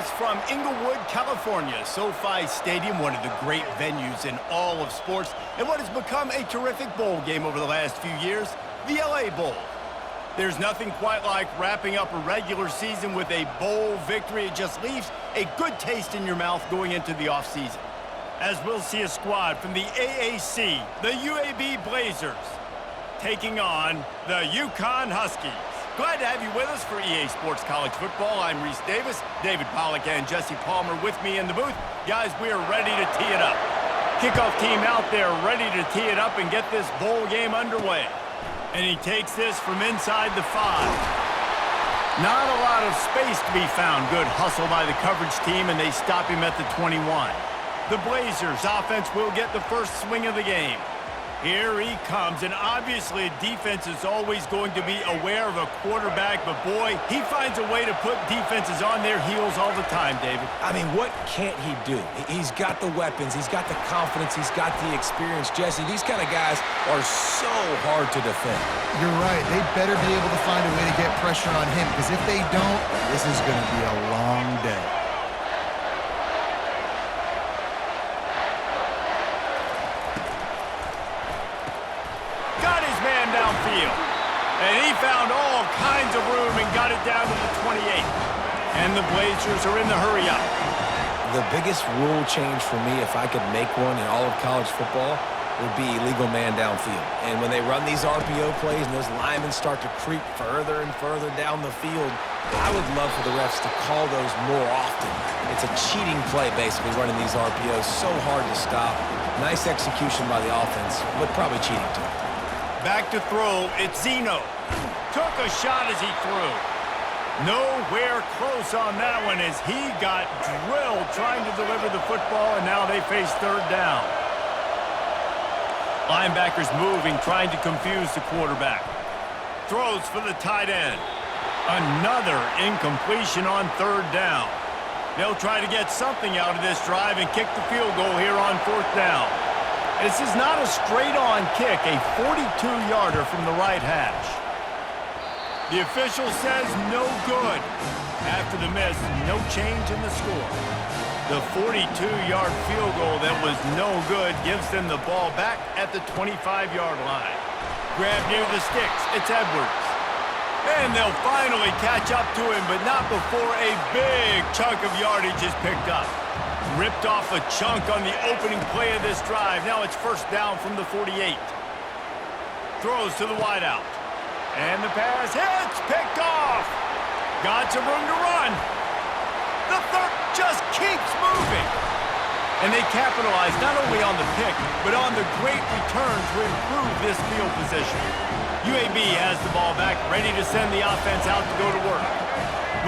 us from Inglewood, California. SoFi Stadium, one of the great venues in all of sports, and what has become a terrific bowl game over the last few years, the LA Bowl. There's nothing quite like wrapping up a regular season with a bowl victory. It just leaves a good taste in your mouth going into the offseason. As we'll see a squad from the AAC, the UAB Blazers, taking on the UConn Huskies. Glad to have you with us for EA Sports College Football. I'm Reese Davis, David Pollack and Jesse Palmer with me in the booth. Guys, we are ready to tee it up. Kickoff team out there ready to tee it up and get this bowl game underway. And he takes this from inside the 5. Not a lot of space to be found. Good hustle by the coverage team, and they stop him at the 21. The Blazers offense will get the first swing of the game. Here he comes, and obviously defense is always going to be aware of a quarterback, but boy, he finds a way to put defenses on their heels all the time, David. I mean, what can't he do? He's got the weapons, he's got the confidence, he's got the experience. Jesse, these kind of guys are so hard to defend. You're right. They better be able to find a way to get pressure on him, because if they don't, this is going to be a long day. And he found all kinds of room and got it down to the 28. And the Blazers are in the hurry up. The biggest rule change for me, if I could make one in all of college football, would be illegal man downfield. And when they run these RPO plays and those linemen start to creep further and further down the field, I would love for the refs to call those more often. It's a cheating play, basically, running these RPOs. So hard to stop. Nice execution by the offense, but probably cheating too. Back to throw, it's Zeno. Took a shot as he threw. Nowhere close on that one as he got drilled trying to deliver the football, and now they face third down. Linebackers moving, trying to confuse the quarterback. Throws for the tight end. Another incompletion on third down. They'll try to get something out of this drive and kick the field goal here on fourth down. This is not a straight-on kick, a 42-yarder from the right hash. The official says no good. After the miss, no change in the score. The 42-yard field goal that was no good gives them the ball back at the 25-yard line. Grab near the sticks, it's Edwards. And they'll finally catch up to him, but not before a big chunk of yardage is picked up. Ripped off a chunk on the opening play of this drive. Now it's first down from the 48. Throws to the wideout. And the pass hits, picked off. Got some room to run. The third just keeps moving. And they capitalize not only on the pick, but on the great return to improve this field position. UAB has the ball back, ready to send the offense out to go to work.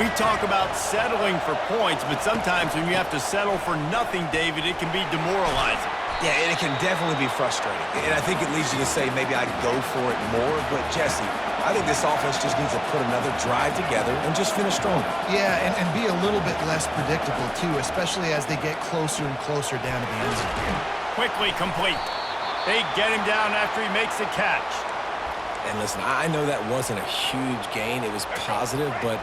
We talk about settling for points, but sometimes when you have to settle for nothing, David, it can be demoralizing. Yeah, and it can definitely be frustrating. And I think it leads you to say maybe I'd go for it more. But, Jesse, I think this offense just needs to put another drive together and just finish stronger. Yeah, and be a little bit less predictable, too, especially as they get closer and closer down to the end zone. Quickly complete. They get him down after he makes a catch. And listen, I know that wasn't a huge gain. It was positive, but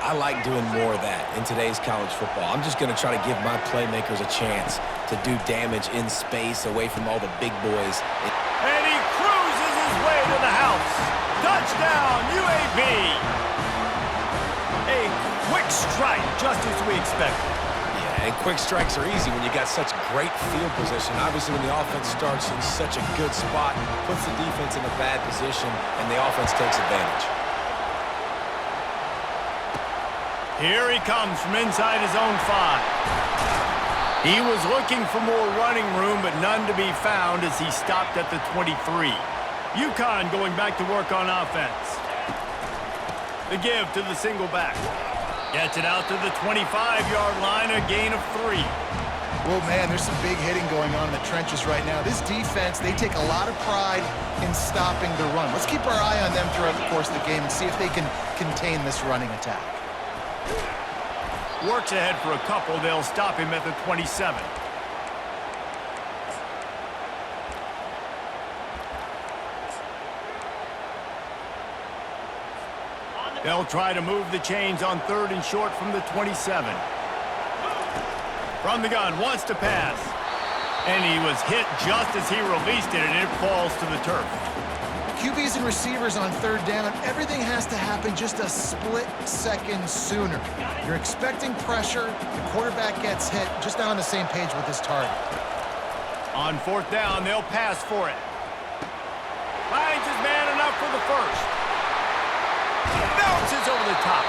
I like doing more of that in today's college football. I'm just going to try to give my playmakers a chance to do damage in space away from all the big boys. And he cruises his way to the house. Touchdown, UAB. A quick strike, just as we expected. Yeah, and quick strikes are easy when you got such great field position. Obviously, when the offense starts in such a good spot, puts the defense in a bad position, and the offense takes advantage. Here he comes from inside his own 5. He was looking for more running room, but none to be found as he stopped at the 23. UConn going back to work on offense. The give to the single back. Gets it out to the 25-yard line, a gain of 3. Well, man, there's some big hitting going on in the trenches right now. This defense, they take a lot of pride in stopping the run. Let's keep our eye on them throughout the course of the game and see if they can contain this running attack. Works ahead for a couple. They'll stop him at the 27. They'll try to move the chains on third and short from the 27. From the gun, wants to pass. And he was hit just as he released it, and it falls to the turf. QBs and receivers on third down, everything has to happen just a split second sooner. You're expecting pressure, the quarterback gets hit, just not on the same page with his target. On fourth down, they'll pass for it. Finds his man enough for the first. Bounces over the top.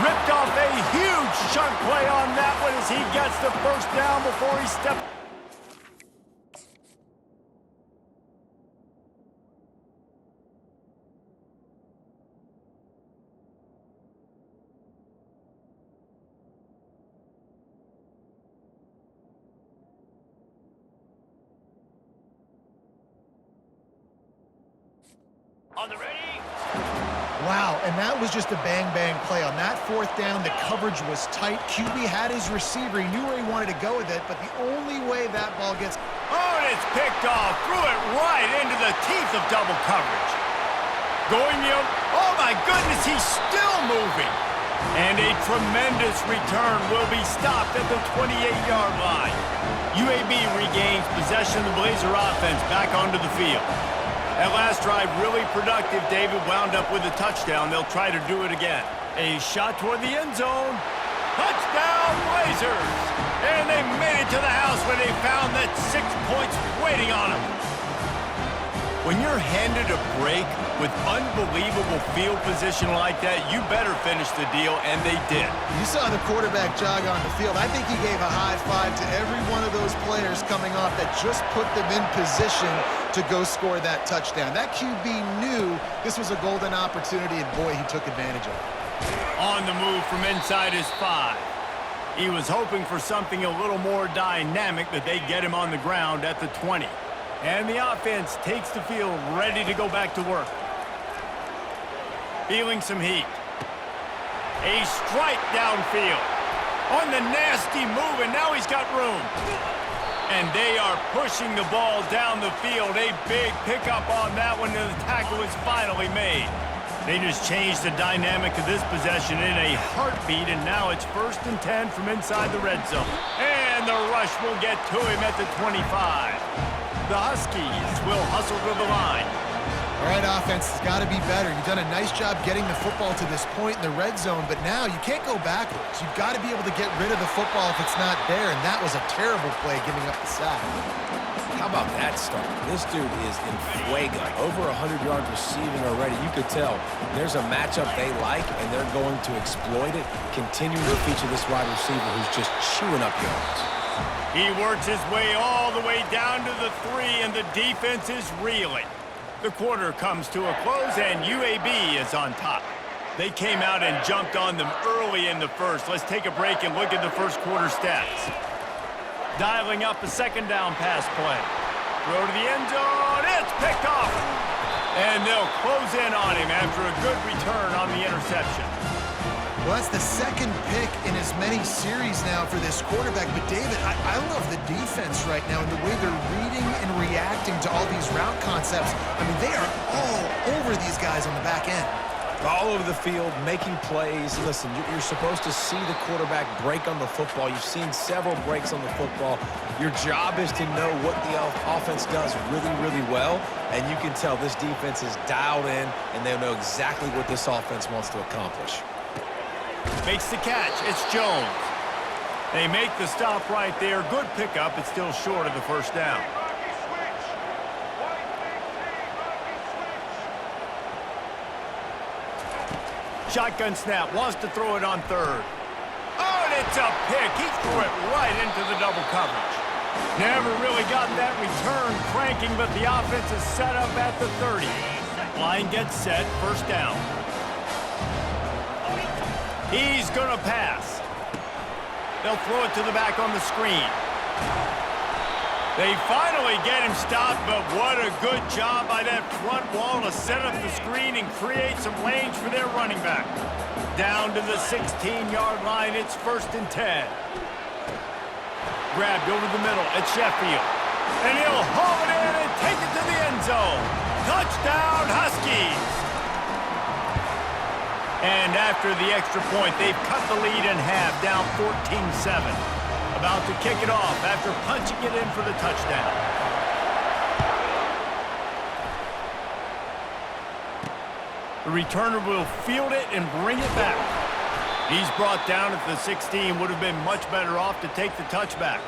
Ripped off a huge chunk play on that one as he gets the first down before he steps. On the ready. Wow, and that was just a bang-bang play. On that fourth down, the coverage was tight. QB had his receiver. He knew where he wanted to go with it, but the only way that ball gets... Oh, and it's picked off. Threw it right into the teeth of double coverage. Going the other... Oh, my goodness, he's still moving. And a tremendous return will be stopped at the 28-yard line. UAB regains possession of the Blazer offense back onto the field. That last drive really productive. David wound up with a touchdown. They'll try to do it again. A shot toward the end zone. Touchdown, Blazers! And they made it to the house where they found that 6 points waiting on them. When you're handed a break with unbelievable field position like that, you better finish the deal, and they did. You saw the quarterback jog on the field. I think he gave a high five to every one of those players coming off that just put them in position to go score that touchdown. That QB knew this was a golden opportunity, and boy, he took advantage of it. On the move from inside his 5. He was hoping for something a little more dynamic, but they get him on the ground at the 20. And the offense takes the field ready to go back to work. Feeling some heat. A strike downfield. On the nasty move, and now he's got room. And they are pushing the ball down the field. A big pickup on that one, and the tackle is finally made. They just changed the dynamic of this possession in a heartbeat, and now it's 1st and 10 from inside the red zone. And the rush will get to him at the 25. The Huskies will hustle to the line. All right, offense has got to be better. You've done a nice job getting the football to this point in the red zone, but now you can't go backwards. You've got to be able to get rid of the football if it's not there, and that was a terrible play giving up the sack. How about that start? This dude is in fuego. Over 100 yards receiving already. You could tell there's a matchup they like, and they're going to exploit it, continuing to feature this wide receiver who's just chewing up yards. He works his way all the way down to the 3, and the defense is reeling. The quarter comes to a close, and UAB is on top. They came out and jumped on them early in the first. Let's take a break and look at the first quarter stats. Dialing up a second down pass play. Throw to the end zone. It's picked off. And they'll close in on him after a good return on the interception. Well, that's the second pick in as many series now for this quarterback. But, David, I love the defense right now and the way they're reading and reacting to all these route concepts. I mean, they are all over these guys on the back end. All over the field, making plays. Listen, you're supposed to see the quarterback break on the football. You've seen several breaks on the football. Your job is to know what the offense does really, really well. And you can tell this defense is dialed in, and they know exactly what this offense wants to accomplish. Makes the catch. It's Jones. They make the stop right there. Good pickup. It's still short of the first down. Shotgun snap. Wants to throw it on third. Oh, and it's a pick. He threw it right into the double coverage. Never really got that return cranking, but the offense is set up at the 30. Line gets set. First down. He's going to pass. They'll throw it to the back on the screen. They finally get him stopped, but what a good job by that front wall to set up the screen and create some lanes for their running back. Down to the 16-yard line, it's 1st and 10. Grabbed over the middle at Sheffield. And he'll haul it in and take it to the end zone. Touchdown, Huskies! And after the extra point, they've cut the lead in half, down 14-7. about to kick it off after punching it in for the touchdown. The returner will field it and bring it back. He's brought down at the 16. Would have been much better off to take the touchback.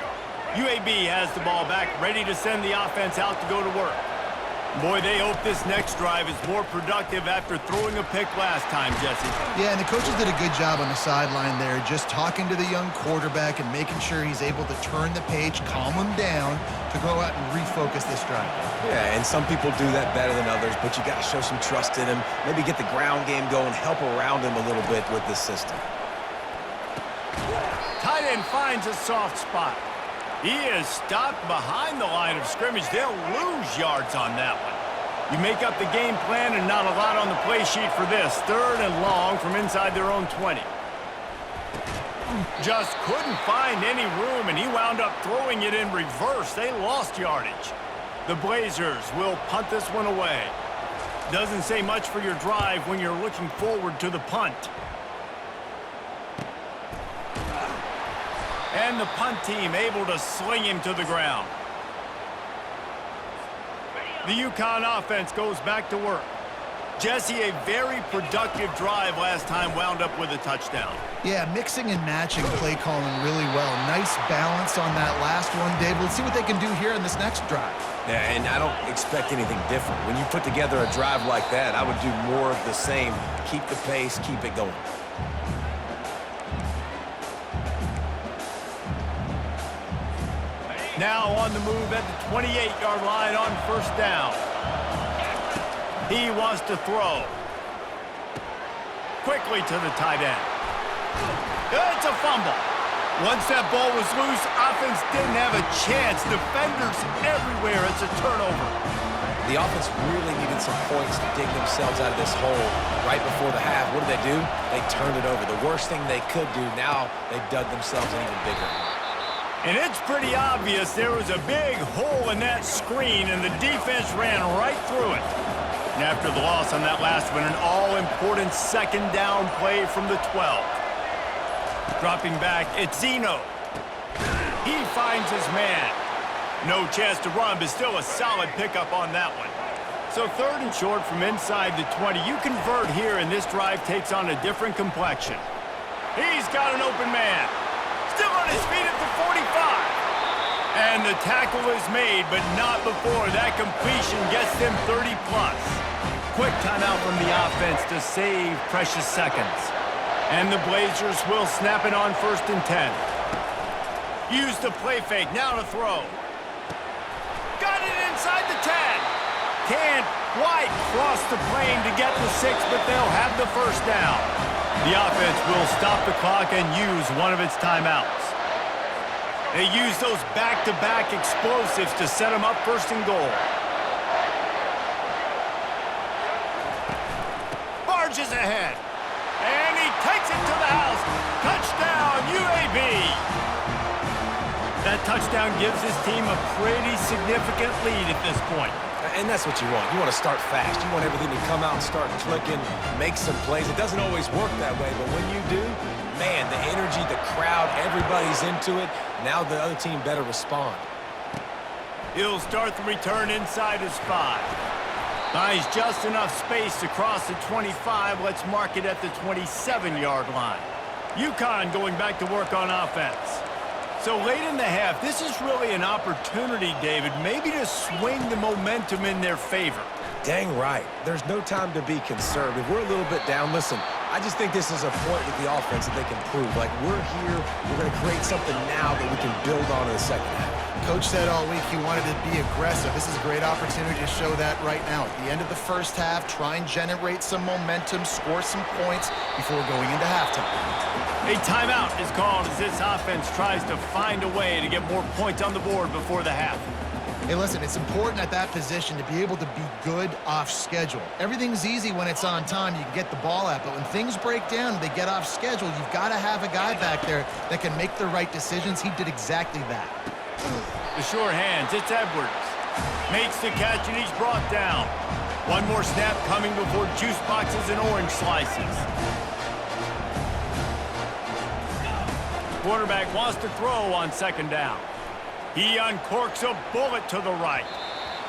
UAB has the ball back, ready to send the offense out to go to work. Boy, they hope this next drive is more productive after throwing a pick last time, Jesse. Yeah, and the coaches did a good job on the sideline there, just talking to the young quarterback and making sure he's able to turn the page, calm him down to go out and refocus this drive. Yeah, and some people do that better than others, but you got to show some trust in him, maybe get the ground game going, help around him a little bit with this system. Tight end finds a soft spot. He is stopped behind the line of scrimmage. They'll lose yards on that one. You make up the game plan and not a lot on the play sheet for this. 3rd and long from inside their own 20. Just couldn't find any room, and he wound up throwing it in reverse. They lost yardage. The Blazers will punt this one away. Doesn't say much for your drive when you're looking forward to the punt. And the punt team able to sling him to the ground. The UConn offense goes back to work. Jesse, a very productive drive last time, wound up with a touchdown. Yeah, mixing and matching play calling really well. Nice balance on that last one, Dave. Let's see what they can do here in this next drive. Yeah, and I don't expect anything different. When you put together a drive like that, I would do more of the same. Keep the pace, keep it going. Now on the move at the 28-yard line on 1st down. He wants to throw. Quickly to the tight end. It's a fumble. Once that ball was loose, offense didn't have a chance. Defenders everywhere. It's a turnover. The offense really needed some points to dig themselves out of this hole right before the half. What did they do? They turned it over. The worst thing they could do, now they dug themselves an even bigger hole. And it's pretty obvious there was a big hole in that screen, and the defense ran right through it. And after the loss on that last one, an all-important 2nd down play from the 12. Dropping back, it's Zeno. He finds his man. No chance to run, but still a solid pickup on that one. So 3rd and short from inside the 20. You convert here, and this drive takes on a different complexion. He's got an open man. Still on his feet at the 45. And the tackle is made, but not before that completion gets them 30+. Quick timeout from the offense to save precious seconds. And the Blazers will snap it on 1st and 10. Use the play fake, now to throw. Got it inside the 10. Can't quite cross the plane to get the 6, but they'll have the 1st down. The offense will stop the clock and use one of its timeouts. They use those back-to-back explosives to set them up 1st and goal. Barges ahead. And he takes it to the house. Touchdown, UAB. That touchdown gives his team a pretty significant lead at this point. And that's what you want. You want to start fast. You want everything to come out and start clicking, make some plays. It doesn't always work that way, but when you do, man, the energy, the crowd, everybody's into it. Now the other team better respond. He'll start the return inside his 5. Finds just enough space to cross the 25. Let's mark it at the 27-yard line. UConn going back to work on offense. So late in the half, this is really an opportunity, David, maybe to swing the momentum in their favor. Dang right. There's no time to be conservative. We're a little bit down. Listen, I just think this is a point with the offense that they can prove. Like, we're here, we're going to create something now that we can build on in the 2nd half. Coach said all week he wanted to be aggressive. This is a great opportunity to show that right now. At the end of the 1st half, try and generate some momentum, score some points before going into halftime. A timeout is called as this offense tries to find a way to get more points on the board before the half. Hey, listen, it's important at that position to be able to be good off schedule. Everything's easy when it's on time. You can get the ball out, but when things break down, they get off schedule. You've got to have a guy back there that can make the right decisions. He did exactly that. The sure hands, it's Edwards. Makes the catch, and he's brought down. One more snap coming before juice boxes and orange slices. quarterback wants to throw on second down. He uncorks a bullet to the right.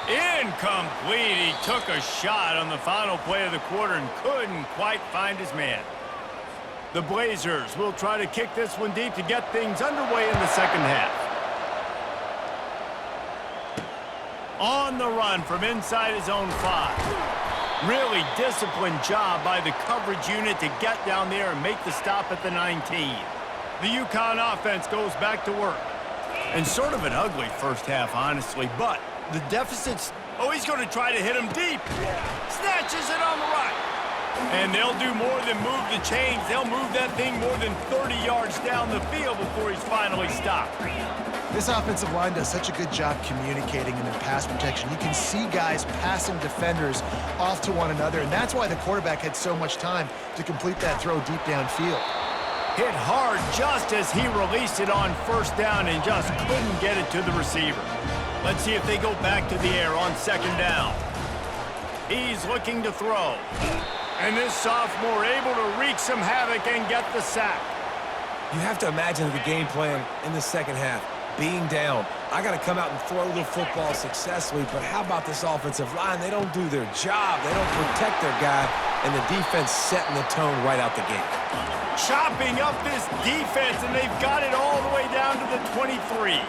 Incomplete. He took a shot on the final play of the quarter and couldn't quite find his man. The Blazers will try to kick this one deep to get things underway in the second half. On the run from inside his own 5. Really disciplined job by the coverage unit to get down there and make the stop at the 19. The UConn offense goes back to work. And sort of an ugly first half, honestly, but the deficit's... Oh, he's going to try to hit him deep. Snatches it on the right. And they'll do more than move the chains. They'll move that thing more than 30 yards down the field before he's finally stopped. This offensive line does such a good job communicating in their pass protection. You can see guys passing defenders off to one another, and that's why the quarterback had so much time to complete that throw deep downfield. Hit hard just as he released it on first down and just couldn't get it to the receiver. Let's see if they go back to the air on second down. He's looking to throw. And this sophomore able to wreak some havoc and get the sack. You have to imagine the game plan in the second half. Being down, I got to come out and throw the football successfully, but how about this offensive line? They don't do their job. They don't protect their guy, and the defense setting the tone right out the gate. Chopping up this defense, and they've got it all the way down to the 23.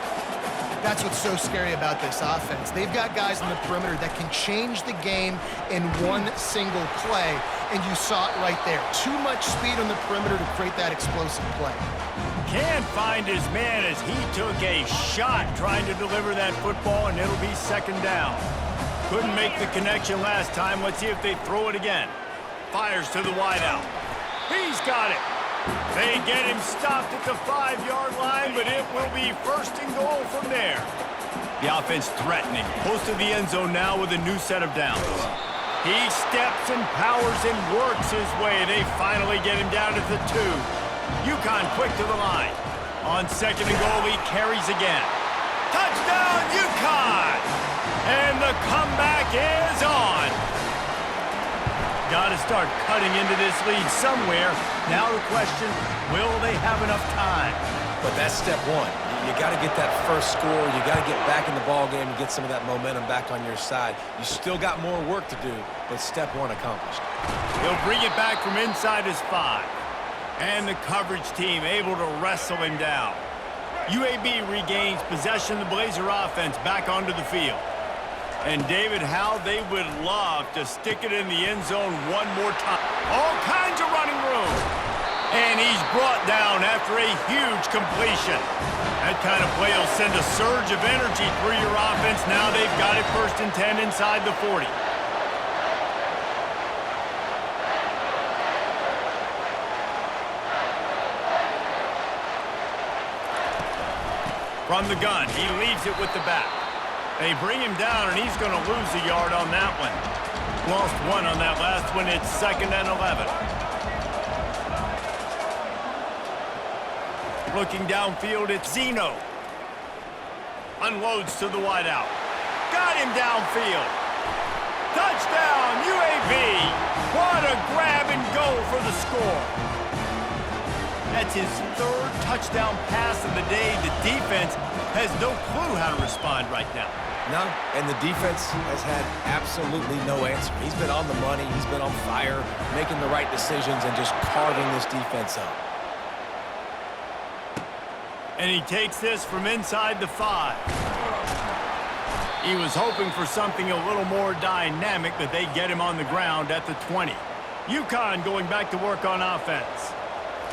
That's what's so scary about this offense. They've got guys in the perimeter that can change the game in one single play, and you saw it right there. Too much speed on the perimeter to create that explosive play. Can't find his man as he took a shot trying to deliver that football, and it'll be second down. Couldn't make the connection last time. Let's see if they throw it again. Fires to the wideout. He's got it. They get him stopped at the 5-yard line, but it will be first and goal from there. The offense threatening. Close to the end zone now with a new set of downs. He steps and powers and works his way. They finally get him down to the 2. UConn quick to the line. On second and goal, he carries again. Touchdown, UConn! And the comeback is on. Got to start cutting into this lead somewhere. Now the question, will they have enough time? But that's step one. You got to get that first score. You got to get back in the ball game and get some of that momentum back on your side. You still got more work to do, but step one accomplished. He'll bring it back from inside his 5. And the coverage team able to wrestle him down. UAB regains possession of the Blazer offense back onto the field. And David, how they would love to stick it in the end zone one more time. All kinds of running room. And he's brought down after a huge completion. That kind of play will send a surge of energy through your offense. Now they've got it first and 10 inside the 40. From the gun, he leaves it with the back. They bring him down, and he's going to lose a yard on that one. Lost 1 on that last one. It's second and 11. Looking downfield, it's Zeno. Unloads to the wideout. Got him downfield. Touchdown, UAB. What a grab and go for the score. That's his 3rd touchdown pass of the day. The defense has no clue how to respond right now. No, and the defense has had absolutely no answer. He's been on the money. He's been on fire, making the right decisions and just carving this defense up. And he takes this from inside the 5. He was hoping for something a little more dynamic, but they get him on the ground at the 20. UConn going back to work on offense.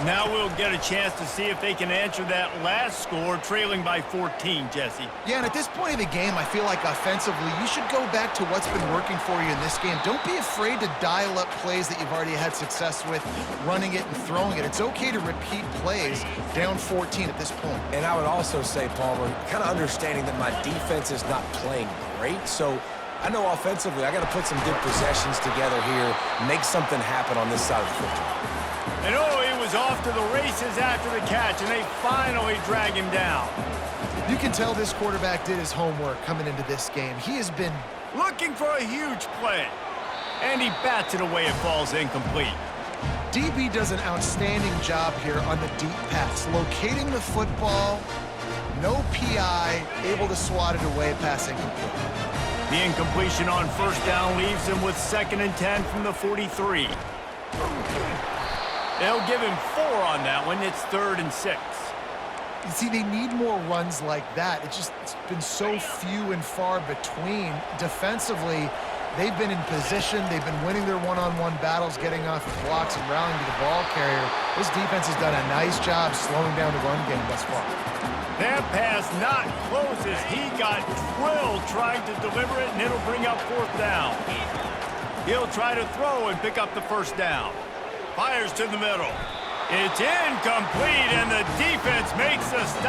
Now we'll get a chance to see if they can answer that last score, trailing by 14, Jesse. Yeah, and at this point of the game, I feel like offensively, you should go back to what's been working for you in this game. Don't be afraid to dial up plays that you've already had success with, running it and throwing it. It's okay to repeat plays down 14 at this point. And I would also say, Palmer, kind of understanding that my defense is not playing great, so I know offensively I got to put some good possessions together here, make something happen on this side of the football. And oh, he was off to the races after the catch, and they finally drag him down. You can tell this quarterback did his homework coming into this game. He has been looking for a huge play. And he bats it away. It falls incomplete. DB does an outstanding job here on the deep pass, locating the football, no PI, able to swat it away, pass incomplete. The incompletion on first down leaves him with 2nd and 10 from the 43. They'll give him 4 on that one. It's 3rd and 6. You see, they need more runs like that. It's been so few and far between. Defensively, they've been in position. They've been winning their one-on-one battles, getting off of blocks and rallying to the ball carrier. This defense has done a nice job slowing down the run game thus far. That pass not close as he got drilled trying to deliver it, and it'll bring up 4th down. He'll try to throw and pick up the 1st down. Fires to the middle. It's incomplete, and the defense makes a stop.